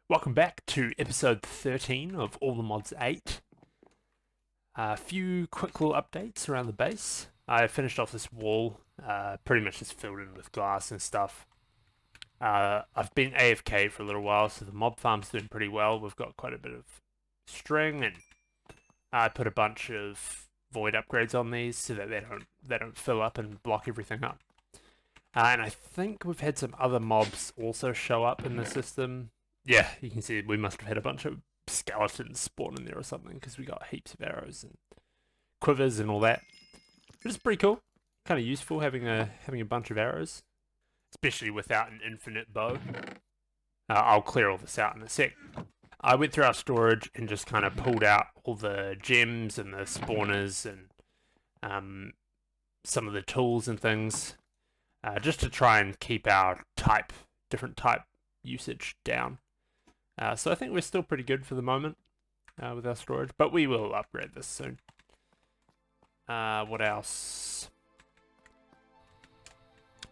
Welcome back to episode 13 of All the Mods 8. A few quick little updates around the base. I finished off this wall, pretty much just filled in with glass and stuff. I've been AFK for a little while, so the mob farm's doing pretty well. We've got quite a bit of string, and I put a bunch of void upgrades on these so that they don't fill up and block everything up. And I think we've had some other mobs also show up in the system. Yeah, you can see we must have had a bunch of skeletons spawn in there or something because we got heaps of arrows and quivers and all that. But it's pretty cool, kind of useful having a bunch of arrows, especially without an infinite bow. I'll clear all this out in a sec. I went through our storage and just kind of pulled out all the gems and the spawners and some of the tools and things, just to try and keep our different type usage down. So I think we're still pretty good for the moment with our storage, but we will upgrade this soon. What else?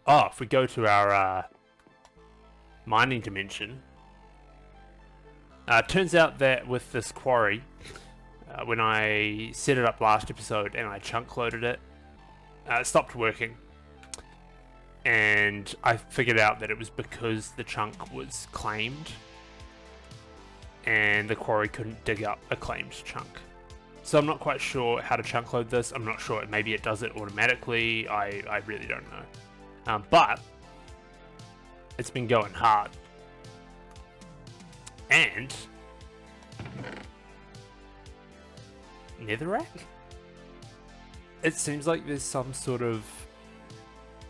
Oh, if we go to our mining dimension, turns out that with this quarry, when I set it up last episode and I chunk loaded it, it stopped working. And I figured out that it was because the chunk was claimed and the quarry couldn't dig up a claimed chunk. So I'm not quite sure how to chunk load this. I'm not sure, maybe it does it automatically. I really don't know. But it's been going hard. And netherrack? It seems like there's some sort of,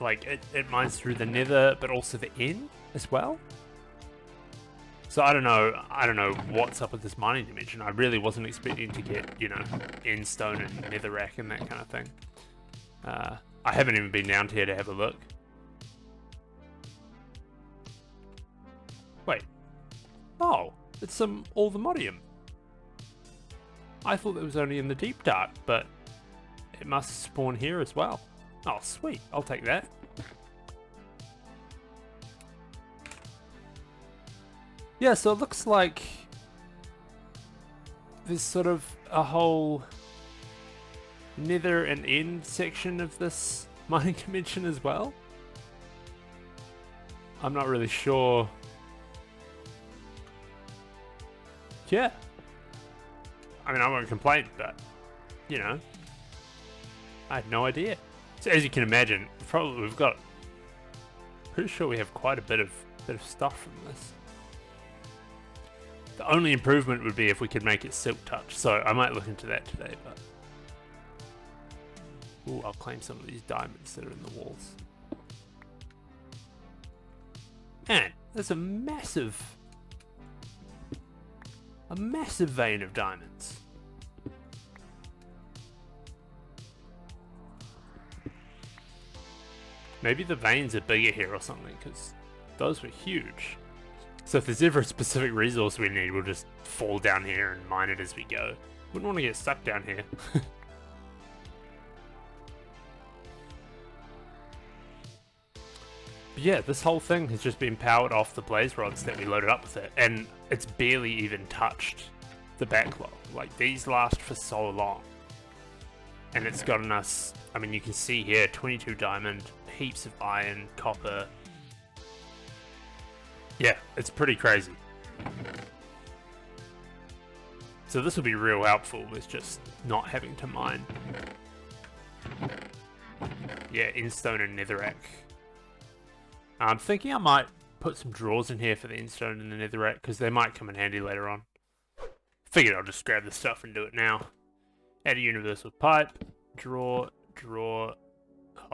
like, it mines through the nether, but also the end as well. So I don't know what's up with this mining dimension. I really wasn't expecting to get, end stone and netherrack and that kind of thing. I haven't even been down here to have a look. Wait. Oh, it's some all the modium. I thought it was only in the deep dark, but it must spawn here as well. Oh, sweet. I'll take that. Yeah, so it looks like there's sort of a whole nether and end section of this mining dimension as well. I'm not really sure. Yeah. I mean, I won't complain, but, I had no idea. So as you can imagine, we've got, pretty sure we have quite a bit of stuff from this. The only improvement would be if we could make it silk touch, so I might look into that today, but... Ooh, I'll claim some of these diamonds that are in the walls. Man, there's a massive vein of diamonds. Maybe the veins are bigger here or something, because those were huge. So if there's ever a specific resource we need, we'll just fall down here and mine it as we go. Wouldn't want to get stuck down here. But yeah, this whole thing has just been powered off the blaze rods that we loaded up with it, and it's barely even touched the backlog. Like, these last for so long. And it's gotten us, I mean, you can see here, 22 diamond, heaps of iron, copper. Yeah, it's pretty crazy. So this will be real helpful with just not having to mine. Yeah, endstone and netherrack. I'm thinking I might put some drawers in here for the endstone and the netherrack, because they might come in handy later on. Figured I'll just grab the stuff and do it now. Add a universal pipe, drawer. Oh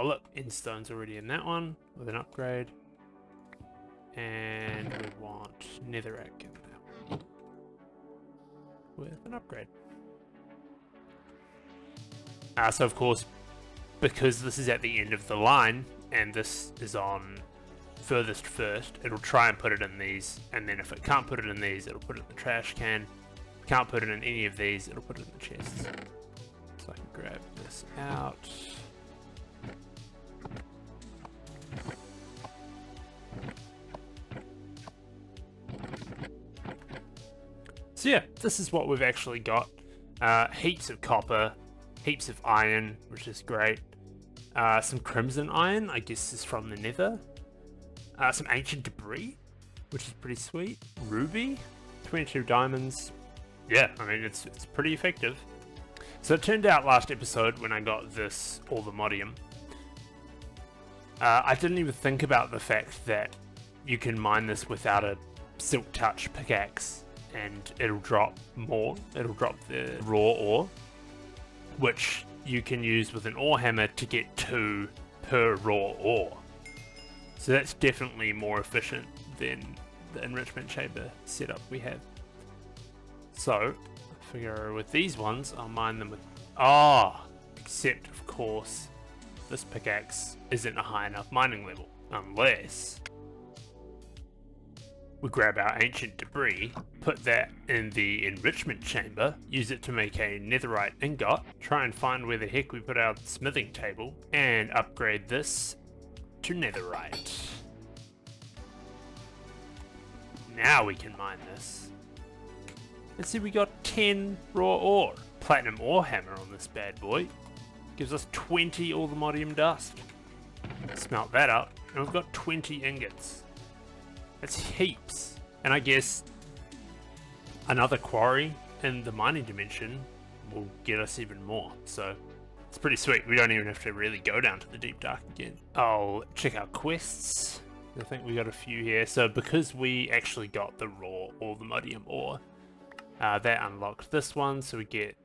look, endstone's already in that one with an upgrade. And we want netherrack in that one with an upgrade. So of course, because this is at the end of the line and this is on furthest first, it'll try and put it in these, and then if it can't put it in these, it'll put it in the trash can. Can't put it in any of these, it'll put it in the chests. So I can grab this out. So yeah, this is what we've actually got. Heaps of copper, heaps of iron, which is great. Some crimson iron, I guess is from the nether. Some ancient debris, which is pretty sweet. Ruby, 22 diamonds. Yeah, I mean, it's pretty effective. So it turned out last episode when I got this, all the modium, I didn't even think about the fact that you can mine this without a silk touch pickaxe and it'll drop more. It'll drop the raw ore, which you can use with an ore hammer to get 2 per raw ore. So that's definitely more efficient than the enrichment chamber setup we have. So, I figure with these ones, I'll mine them with... except of course, this pickaxe isn't a high enough mining level, unless we grab our ancient debris, put that in the enrichment chamber, use it to make a netherite ingot, try and find where the heck we put our smithing table, and upgrade this to netherite. Now we can mine this. Let's see, we got 10 raw ore. Platinum ore hammer on this bad boy. Gives us 20 all the modium dust. Smelt that up, and we've got 20 ingots. That's heaps. And I guess another quarry in the mining dimension will get us even more. So it's pretty sweet. We don't even have to really go down to the deep dark again. I'll check our quests. I think we got a few here. So because we actually got the raw, all the modium ore, that unlocked this one. So we get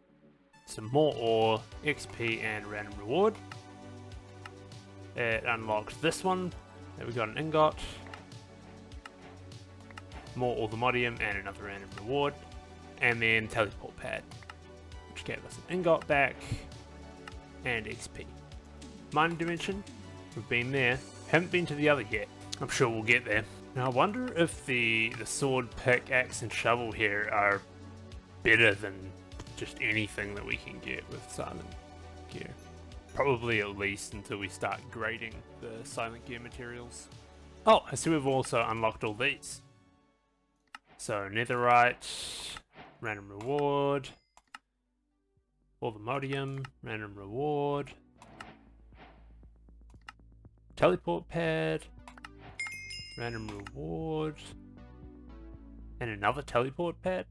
some more ore, XP, and random reward. It unlocked this one. There we got an ingot. More all the modium and another random reward. And then teleport pad, which gave us an ingot back and XP. Mining dimension, we've been there. Haven't been to the other yet. I'm sure we'll get there. Now I wonder if the sword, pick, axe, and shovel here are better than just anything that we can get with silent gear. Probably at least until we start grading the silent gear materials. Oh, I see we've also unlocked all these. So netherite, random reward, all the modium, random reward, teleport pad, random reward, and another teleport pad.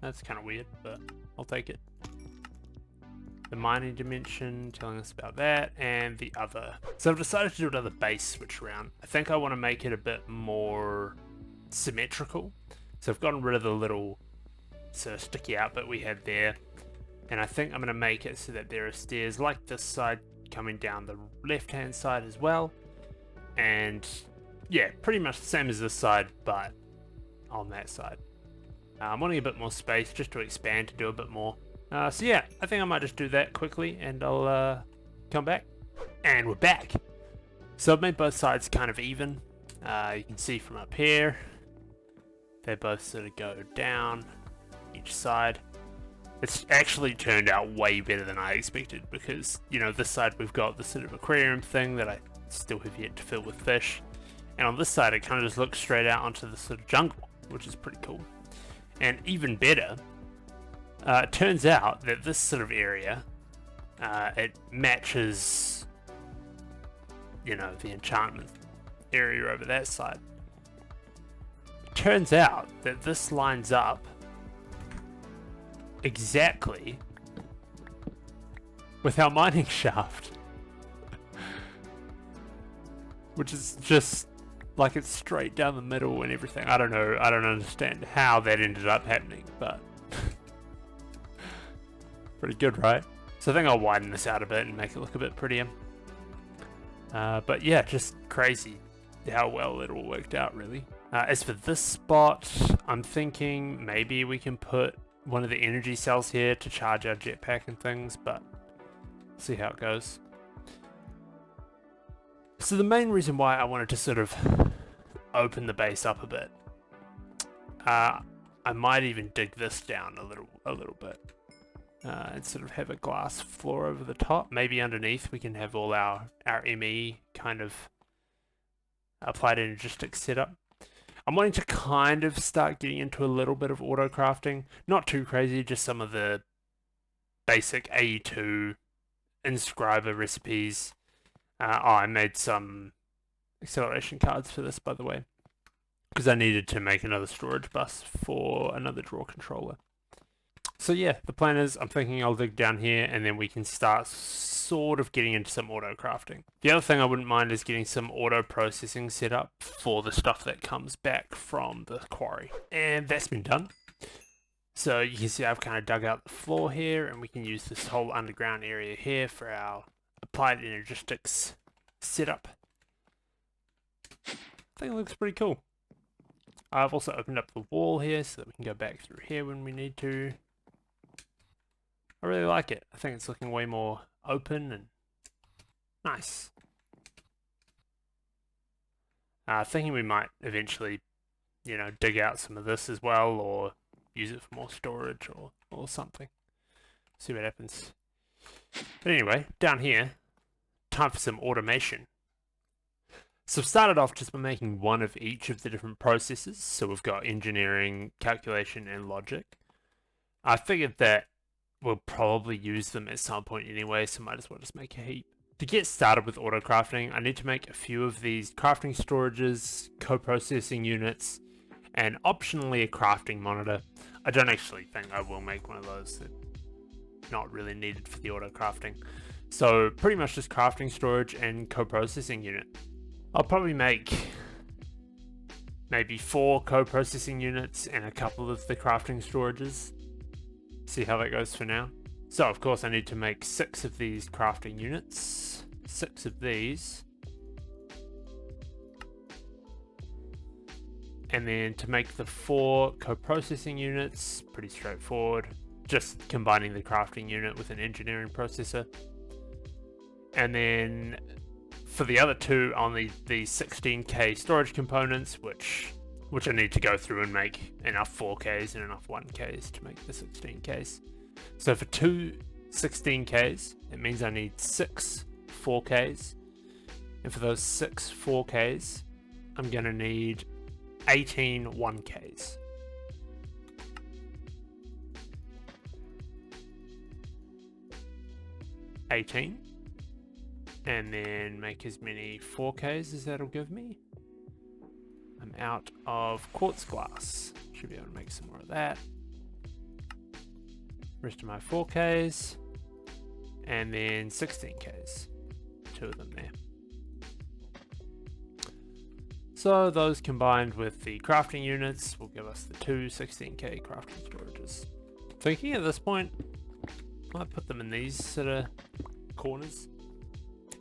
That's kind of weird, but I'll take it. The mining dimension, telling us about that, and the other. So I've decided to do another base switch around. I think I want to make it a bit more symmetrical. So I've gotten rid of the little sort of sticky out bit we had there. And I think I'm going to make it so that there are stairs like this side coming down the left-hand side as well. And yeah, pretty much the same as this side, but on that side. I'm wanting a bit more space just to expand to do a bit more. So yeah, I think I might just do that quickly and I'll come back. And we're back. So I've made both sides kind of even. You can see from up here, they both sort of go down each side. It's actually turned out way better than I expected because, you know, this side we've got this sort of aquarium thing that I still have yet to fill with fish. And on this side it kind of just looks straight out onto the sort of jungle, which is pretty cool. And even better, it turns out that this sort of area, it matches, you know, the enchantment area over that side. It turns out that this lines up exactly with our mining shaft, which is just like it's straight down the middle and everything. I don't know, I don't understand how that ended up happening, but pretty good, right? So I think I'll widen this out a bit and make it look a bit prettier. But yeah, just crazy how well it all worked out, really. As for this spot, I'm thinking maybe we can put one of the energy cells here to charge our jetpack and things, but see how it goes. So the main reason why I wanted to sort of open the base up a bit, I might even dig this down a little bit. And sort of have a glass floor over the top. Maybe underneath we can have all our ME kind of applied energistics set up. I'm wanting to kind of start getting into a little bit of auto crafting. Not too crazy, just some of the basic AE2 inscriber recipes. I made some acceleration cards for this, by the way, because I needed to make another storage bus for another draw controller. So yeah, the plan is I'm thinking I'll dig down here and then we can start sort of getting into some auto crafting. The other thing I wouldn't mind is getting some auto processing set up for the stuff that comes back from the quarry. And that's been done. So you can see I've kind of dug out the floor here, and we can use this whole underground area here for our applied energistics setup. I think it looks pretty cool. I've also opened up the wall here so that we can go back through here when we need to. I really like it. I think it's looking way more open and nice. Thinking we might eventually, dig out some of this as well, or use it for more storage or something. See what happens. But anyway, down here, time for some automation. So I've started off just by making one of each of the different processes. So we've got engineering, calculation, and logic. I figured that we'll probably use them at some point anyway, so might as well just make a heap. To get started with auto crafting, I need to make a few of these crafting storages, co-processing units, and optionally a crafting monitor. I don't actually think I will make one of those. They're not really needed for the auto crafting. So pretty much just crafting storage and co-processing unit. I'll probably make maybe 4 co-processing units and a couple of the crafting storages. See how that goes for now. So of course I need to make 6 of these crafting units. 6 of these. And then to make the 4 co-processing units, pretty straightforward. Just combining the crafting unit with an engineering processor. And then for the other 2, I'll need the 16K storage components, which I need to go through and make enough 4Ks and enough 1Ks to make the 16Ks. So for 2 16Ks, it means I need 6 4Ks. And for those 6 4Ks, I'm going to need 18 1Ks. And then make as many 4Ks as that'll give me. I'm out of quartz glass. Should be able to make some more of that. Rest of my 4Ks. And then 16Ks. 2 of them there. So those combined with the crafting units will give us the 2 16K crafting storages. Thinking at this point, I might put them in these sort of corners.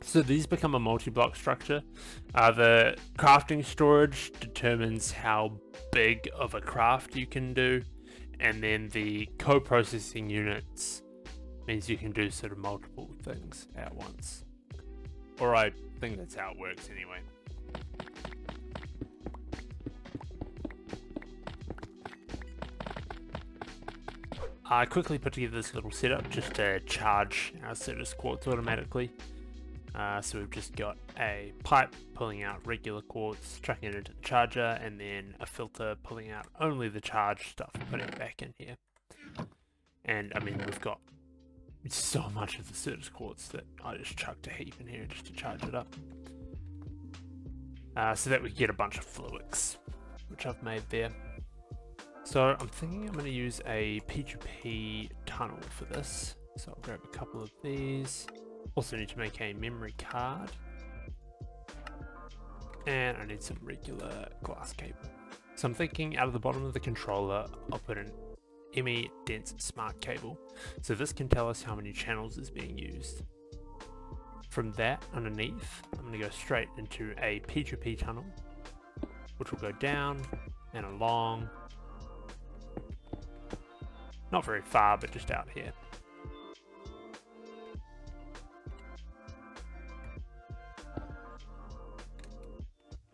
So these become a multi-block structure. The crafting storage determines how big of a craft you can do, and then the co-processing units means you can do sort of multiple things at once. Or I think that's how it works anyway. I quickly put together this little setup just to charge our Certus quartz automatically. So we've just got a pipe pulling out regular quartz, chucking it into the charger, and then a filter pulling out only the charged stuff and putting it back in here. And I mean, we've got so much of the Certus quartz that I just chucked a heap in here just to charge it up. So that we get a bunch of fluids, which I've made there. So I'm thinking I'm going to use a P2P tunnel for this. So I'll grab a couple of these. Also need to make a memory card. And I need some regular glass cable. So I'm thinking out of the bottom of the controller, I'll put an ME dense smart cable. So this can tell us how many channels is being used. From that underneath, I'm going to go straight into a P2P tunnel, which will go down and along. Not very far, but just out here.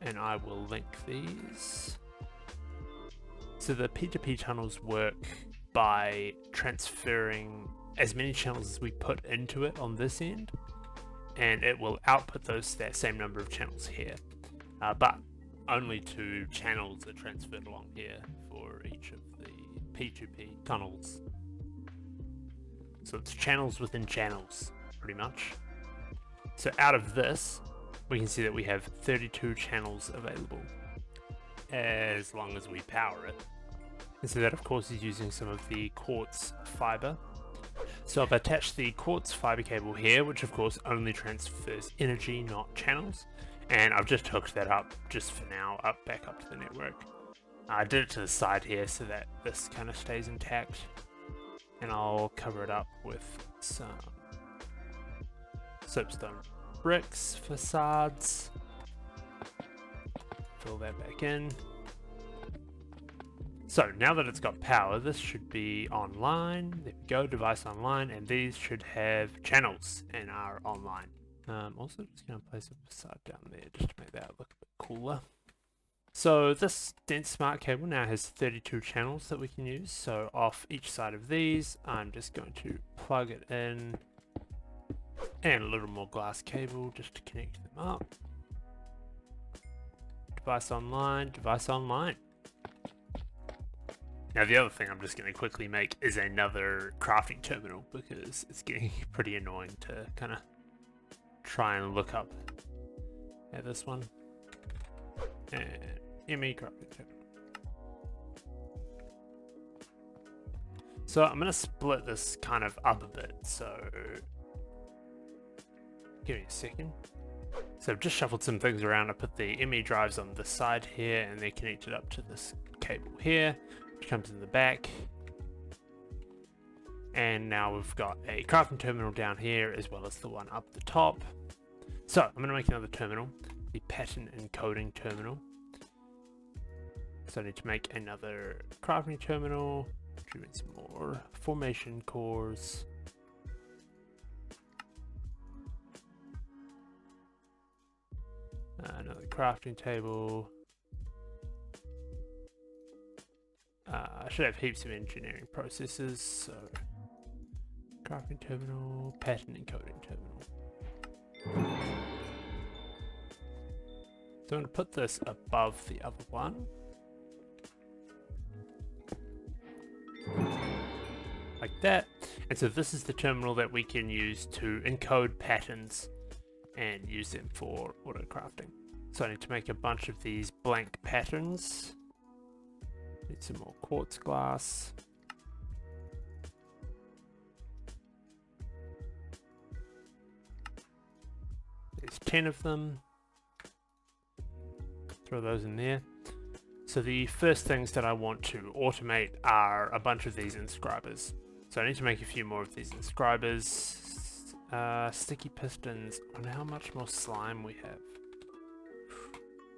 And I will link these. So the P2P tunnels work by transferring as many channels as we put into it on this end, and it will output that same number of channels here. But only 2 channels are transferred along here for each of the P2P tunnels. So it's channels within channels, pretty much. So out of this, we can see that we have 32 channels available, as long as we power it. And so that of course is using some of the quartz fiber. So I've attached the quartz fiber cable here, which of course only transfers energy, not channels. And I've just hooked that up, just for now, back up to the network. I did it to the side here so that this kind of stays intact. And I'll cover it up with some soapstone bricks, facades. Fill that back in. So now that it's got power, this should be online. There we go, device online, and these should have channels and are online. Also just going to place a facade down there just to make that look a bit cooler. So this dense smart cable now has 32 channels that we can use. So off each side of these, I'm just going to plug it in, and a little more glass cable just to connect them up. Device online, device online. Now the other thing I'm just going to quickly make is another crafting terminal, because it's getting pretty annoying to kind of try and look up at this one. And ME crafting terminal. So I'm going to split this kind of up a bit, so give me a second. So I've just shuffled some things around. I put the ME drives on this side here, and they're connected up to this cable here, which comes in the back. And now we've got a crafting terminal down here, as well as the one up the top. So I'm going to make another terminal, the pattern encoding terminal. So I need to make another crafting terminal, doing some more formation cores. Another crafting table. I should have heaps of engineering processes, so crafting terminal, pattern encoding terminal. So I'm going to put this above the other one. Like that. And so this is the terminal that we can use to encode patterns and use them for auto crafting. So I need to make a bunch of these blank patterns. Need some more quartz glass. There's 10 of them. Throw those in there. So the first things that I want to automate are a bunch of these inscribers. So I need to make a few more of these inscribers. Sticky pistons. I wonder how much more slime we have.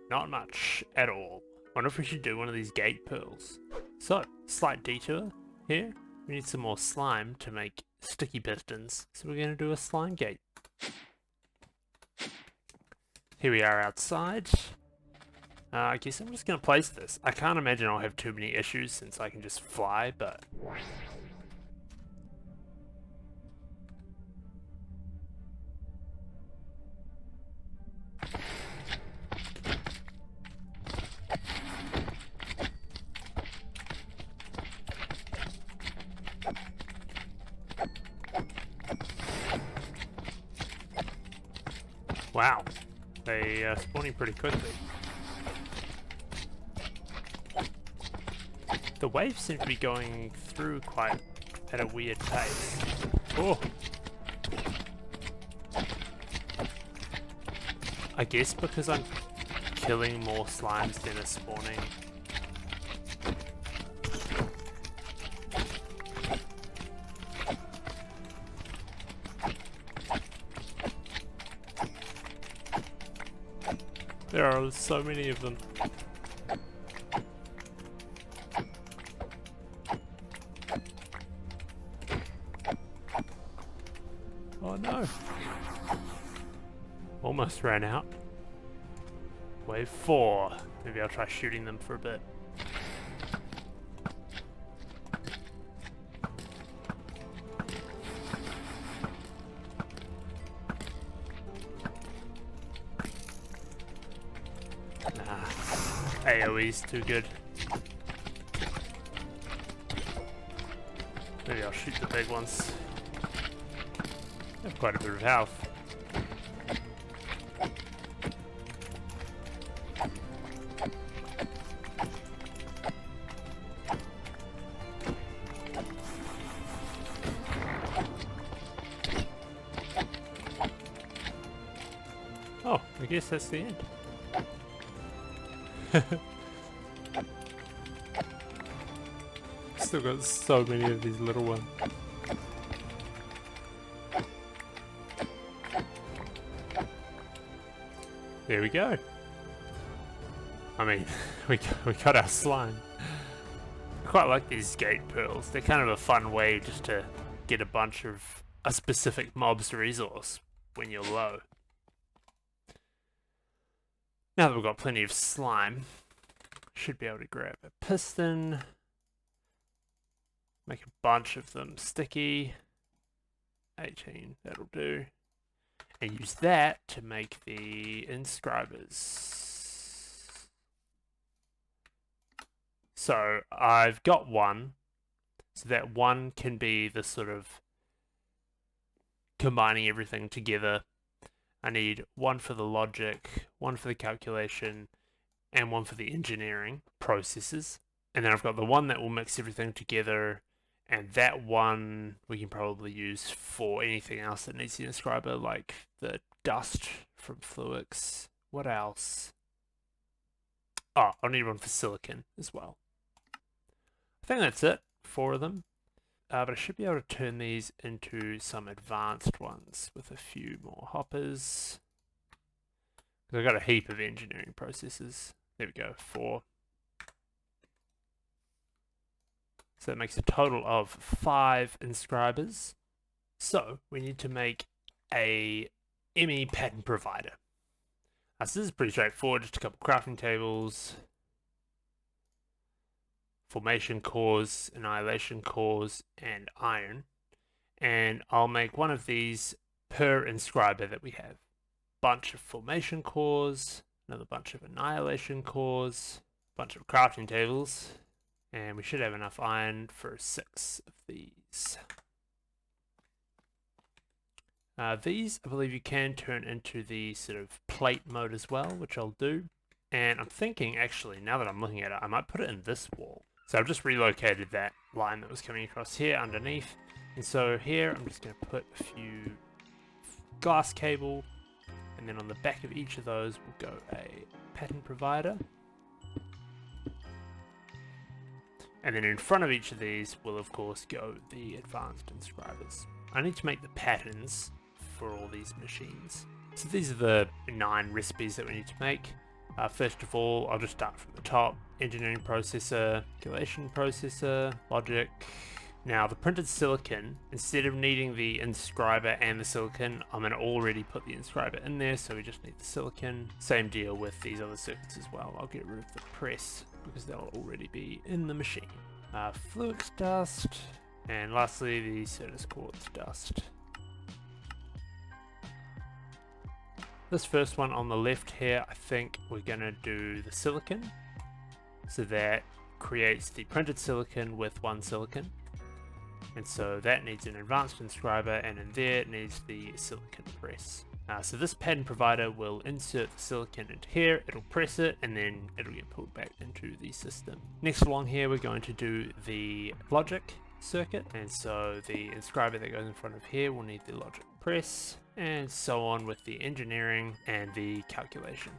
Not much at all. Wonder if we should do one of these gate pearls. So, slight detour here. We need some more slime to make sticky pistons. So we're going to do a slime gate. Here we are outside. I guess I'm just going to place this. I can't imagine I'll have too many issues since I can just fly, but... Wow, they spawning pretty quickly. The waves seem to be going through quite at a weird pace. Oh! I guess because I'm killing more slimes than are spawning. There are so many of them. Oh no. Almost ran out. Wave 4. Maybe I'll try shooting them for a bit. Nah. AoE's too good. Maybe I'll shoot the big ones. They have quite a bit of health. Oh, I guess that's the end. Still got so many of these little ones. There we go. I mean, we got our slime. I quite like these gate pearls. They're kind of a fun way just to get a bunch of a specific mob's resource when you're low. Now that we've got plenty of slime, should be able to grab a piston, make a bunch of them sticky. 18, that'll do. And use that to make the inscribers. So I've got one, so that one can be the sort of combining everything together. I need one for the logic, one for the calculation, and one for the engineering processes. And then I've got the one that will mix everything together, and that one we can probably use for anything else that needs the inscriber, like the dust from Fluix. What else? Oh, I'll need one for silicon as well. I think that's it, 4 of them. But I should be able to turn these into some advanced ones with a few more hoppers. I've got a heap of engineering processes. There we go, 4. So that makes a total of 5 inscribers. So we need to make a ME pattern provider. So this is pretty straightforward, just a couple crafting tables, formation cores, annihilation cores, and iron. And I'll make one of these per inscriber that we have. Bunch of formation cores, another bunch of annihilation cores, bunch of crafting tables, and we should have enough iron for 6 of these. These, I believe you can turn into the sort of plate mode as well, which I'll do. And I'm thinking, actually, now that I'm looking at it, I might put it in this wall. So I've just relocated that line that was coming across here underneath. And so here, I'm just going to put a few glass cable. And then on the back of each of those, we'll go a pattern provider. And then in front of each of these will, of course, go the advanced inscribers. I need to make the patterns for all these machines. So these are the 9 recipes that we need to make. First of all, I'll just start from the top. Engineering processor, calculation processor, logic. Now the printed silicon, instead of needing the inscriber and the silicon, I'm going to already put the inscriber in there, so we just need the silicon. Same deal with these other circuits as well. I'll get rid of the press because they'll already be in the machine. Fluix dust, and lastly the Certus quartz dust. This first one on the left here, I think we're going to do the silicon. So that creates the printed silicon with 1 silicon. And so that needs an advanced inscriber, and in there it needs the silicon press. So this pattern provider will insert the silicon into here, it'll press it, and then it'll get pulled back into the system. Next along here, we're going to do the logic circuit, and so the inscriber that goes in front of here will need the logic press, and so on with the engineering and the calculation.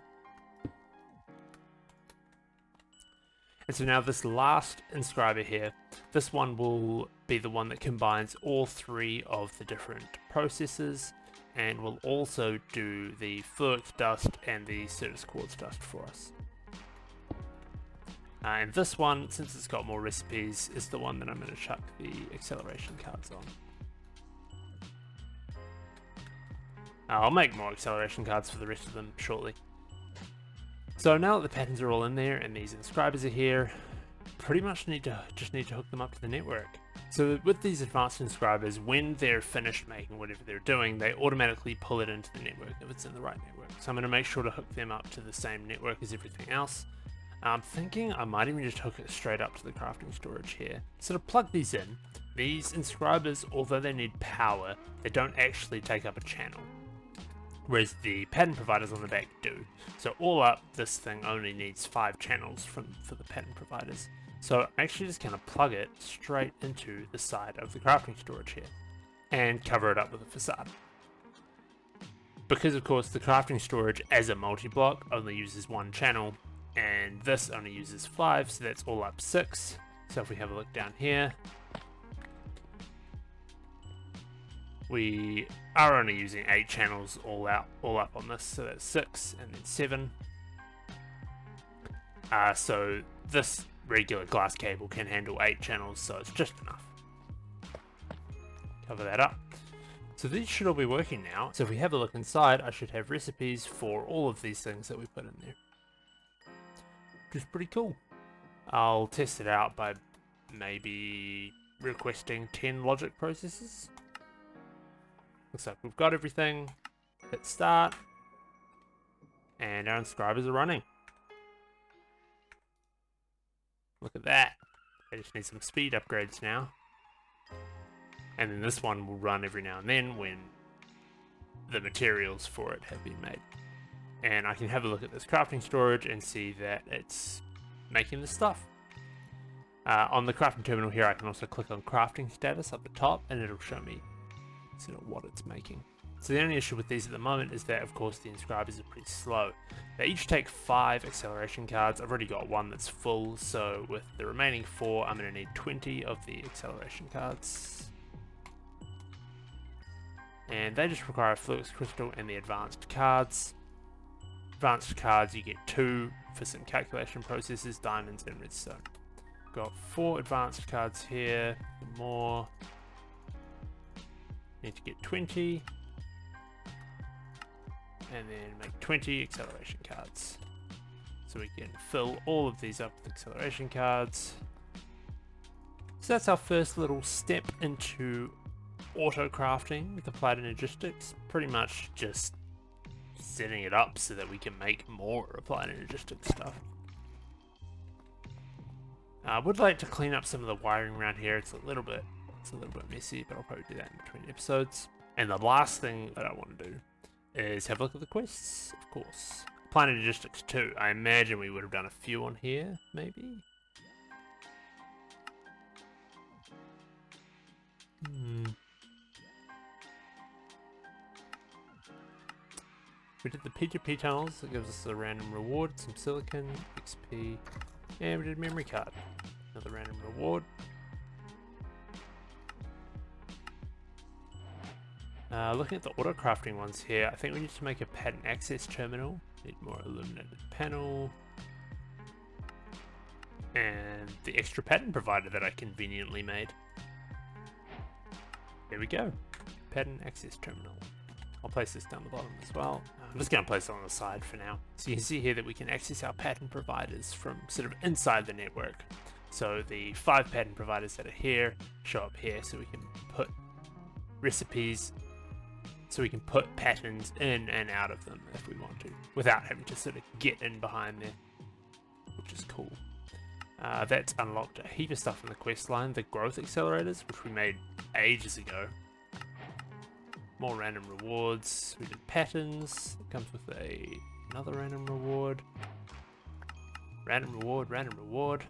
And so now this last inscriber here, this one will be the one that combines all 3 of the different processes, and will also do the Fluix dust and the Certus quartz dust for us. And this one, since it's got more recipes, is the one that I'm going to chuck the acceleration cards on. I'll make more acceleration cards for the rest of them shortly. So now that the patterns are all in there and these inscribers are here, pretty much just need to hook them up to the network. So with these advanced inscribers, when they're finished making whatever they're doing, they automatically pull it into the network if it's in the right network. So I'm going to make sure to hook them up to the same network as everything else. I'm thinking I might even just hook it straight up to the crafting storage here. So to plug these in, these inscribers, although they need power, they don't actually take up a channel, whereas the pattern providers on the back do. So all up, this thing only needs 5 channels for the pattern providers. So I'm actually just going to plug it straight into the side of the crafting storage here and cover it up with a facade. Because of course the crafting storage as a multi-block only uses 1 channel, and this only uses 5, so that's all up 6. So if we have a look down here, we are only using 8 channels all up on this, so that's 6 and then 7. So this regular glass cable can handle 8 channels, so it's just enough. Cover that up. So these should all be working now. So if we have a look inside, I should have recipes for all of these things that we put in there, which is pretty cool. I'll test it out by maybe requesting 10 logic processes. Looks like we've got everything. Hit start, and our inscribers are running. Look at that. I just need some speed upgrades now. And then this one will run every now and then when the materials for it have been made. And I can have a look at this crafting storage and see that it's making the stuff. On the crafting terminal here, I can also click on crafting status up the top, and it'll show me sort of what it's making. So the only issue with these at the moment is that, of course, the inscribers are pretty slow. They each take 5 acceleration cards. I've already got 1 that's full, so with the remaining 4, I'm going to need 20 of the acceleration cards. And they just require a Flux Crystal and the advanced cards. Advanced cards, you get 2 for some calculation processes, diamonds and redstone. Got 4 advanced cards here, more. Need to get 20. And then make 20 acceleration cards. So we can fill all of these up with acceleration cards. So that's our first little step into auto crafting with applied energistics. Pretty much just setting it up so that we can make more applied energistics stuff. I would like to clean up some of the wiring around here. It's a little bit messy, but I'll probably do that in between episodes. And the last thing that I want to do is have a look at the quests, of course. Applied energistics 2. I imagine we would have done a few on here, maybe. We did the P2P tunnels, that gives us a random reward, some silicon, XP, and we did memory card, another random reward. Looking at the auto crafting ones here, I think we need to make a pattern access terminal, need more illuminated panel, and the extra pattern provider that I conveniently made. There we go, pattern access terminal. I'll place this down the bottom as well. I'm just going to place it on the side for now. So you can see here that we can access our pattern providers from sort of inside the network. So the 5 pattern providers that are here show up here, so we can put recipes, so we can put patterns in and out of them if we want to, without having to sort of get in behind there, which is cool. That's unlocked a heap of stuff in the quest line, the growth accelerators, which we made ages ago. More random rewards. We did patterns. It comes with another random reward. Random reward, random reward.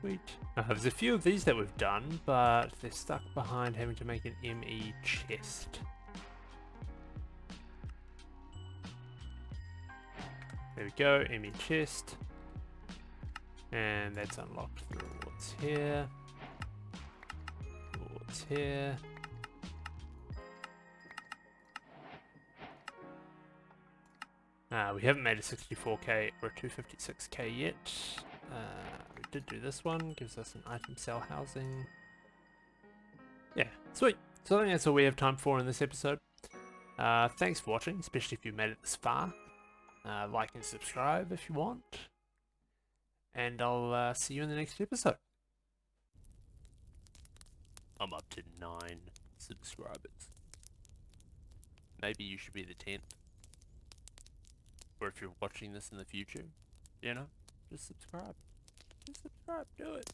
Sweet. There's a few of these that we've done, but they're stuck behind having to make an ME chest. There we go, ME chest. And that's unlocked the rewards here. Rewards here. We haven't made a 64k or a 256k yet. We did do this one, gives us an item cell housing. Yeah, sweet. So I think that's all we have time for in this episode. Thanks for watching, especially if you made it this far. Like and subscribe if you want. And I'll see you in the next episode. I'm up to 9 subscribers. Maybe you should be the 10th. Or if you're watching this in the future, Just subscribe. Just subscribe. Do it.